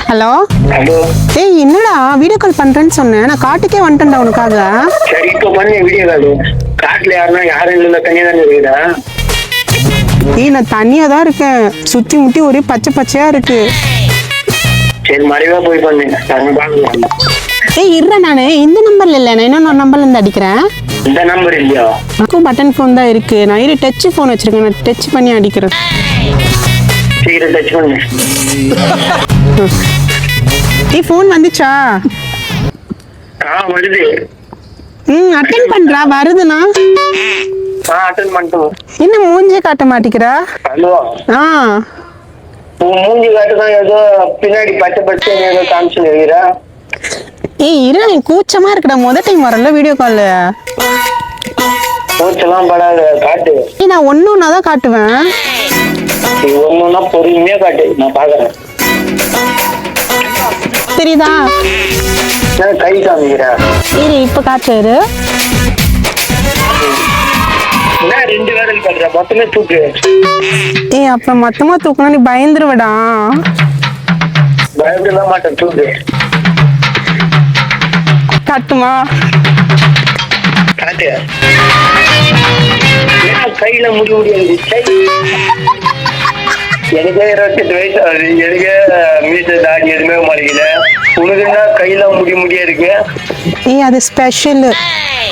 Hello hello. ஏய் என்னடா video call பண்றேன்னு சொன்னேன், நான் காட்டுக்கே வந்துட்டேன்டா உனக்காக. சரி இப்போ பண்ணி வீடியோ கால். காட்டுல யாரும் இல்ல, தனியா தான் இருக்குதா? ஏய் நான் தனியா தான் இருக்கேன், சுத்தி முத்தி ஒரே பச்சை பச்சையா இருக்கு. சரி மறைவா போய் பண்ணு, நான் பாக்கலாம். ஏய் இருடா, நானு இந்த நம்பர்ல இல்ல, நான் இன்னொரு நம்பர்ல இருந்து அடிக்கிறேன். இந்த நம்பர் இல்லையா? எனக்கும் பட்டன் ஃபோன் தான் இருக்கு, நான் இரு டச் ஃபோன் வச்சிருக்கேன், நான் டச் பண்ணி அடிக்கிறேன். சீக்கிரம் டச் பண்ணு. ஏய் ஃபோன் வந்துச்சா? வருது. அட்டென்ட் பண்றா, வருதுண்ணா. அட்டன் பண்ணிட்டோம். என்ன மூஞ்சே காட்ட மாட்டேங்கிறா? ஹலோ. உன் மூஞ்சி காட்டுதான் ஏதோ பின்னாடி பச்சை பச்சை ஏதோ காமிச்சு இருக்கிறா. ஏய் இரு, எனக்கு கூச்சமா இருக்குடா, டைம் வரல வீடியோ கால். மூச்செல்லாம் படாத, காட்டு. ஏய் நான் ஒன்னொன்னா தான் காட்டுவேன். ஒண்ணுன்னா பொறுமையா காட்டு, நான் பாக்குறேன். தெரியுதா? கை காமிக்கிறா. இரு இப்ப காட்டுறாரு. என்ன ரெண்டு வேரல் காட்டுற, மொத்தமே தூக்கு. ஏய் அப்புறம் மொத்தமா தூக்கணும், நீ பயந்துருவடா. பயப்படலாம் மாட்டேன், தூக்கு. காட்டுமா? காட்டு. கையில முடியாது. எனக்கே 28 வயசு ஆகுது, எனக்கே மீச தாடி எதுவுமே மாறிக்கல. உனக்குன்னா கையில முடியா இருக்கு. ஏய் அது ஸ்பெஷல்.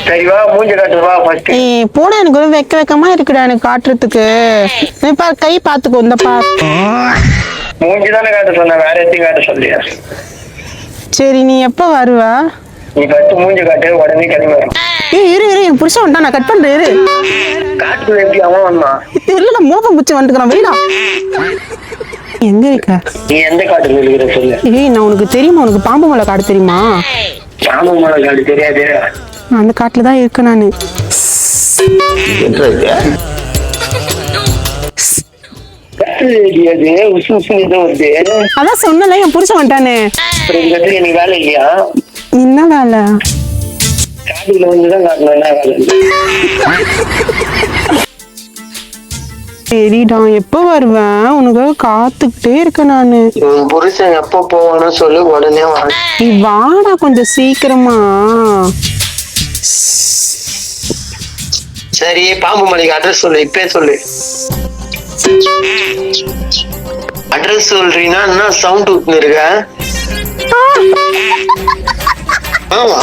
சரி வா, மூஞ்ச காட்டுவா ஃபர்ஸ்ட். ஏய் போடா, எனக்கு ஒரு வெக்கமா இருக்குடா எனக்கு காட்டுறதுக்கு. நீ பாரு, கை பாத்துக்கோ, இந்த பாரு. மூஞ்சி தானே காட்ட சொன்ன, வேற எதையும் காட்ட சொல்லியா? சரி நீ எப்ப வருவ? நீ ஃபர்ஸ்ட் மூஞ்ச காட்டு, உடனே கிளம்பி வரும். ஏய் இரு இரு, என் புருஷன் வந்துட்டான், நான் கட் பண்றேன் இரு. காட்டுக்குள்ள எப்படி அவன் வந்தான்? இல்ல மோப்பம் பிடிச்சி வந்துக்கிறான், வெயிடா. எங்க இருக்க? நீ எந்த காட்டுக்குள்ள இருக்கிற சொல்லு. ஏய் நான் உனக்கு தெரியுமா, உனக்கு பாம்பு மலை காடு தெரியுமா? பாம்பு மலை காடு தெரியாது. அந்த காட்டுல தான் இருக்கு நானு. உசு உசு ஏதோ வருது. அதான் சொன்னல, என் புருஷன் வந்துட்டானே. எனக்கு வேலை இல்லையா? என்ன வேலை? காட்டுக்குள்ள வந்துதான் காட்டணும், என்ன வேலை? சரிடா, எப்ப வருவேன்? உனக்கு காத்துக்கிட்டே இருக்க நானு. உன் புருஷன் எப்ப போவானோ சொல்லு, உடனே வா. நீ வாடா கொஞ்சம் சீக்கிரமா. சரி பாம்பு மலைக்கு அட்ரஸ் சொல்லு, இப்பே சொல்லு. அட்ரஸ் சொல்றீங்கன்னா என்ன சவுண்ட் விட்டுன்னு இருக்க? ஆமா.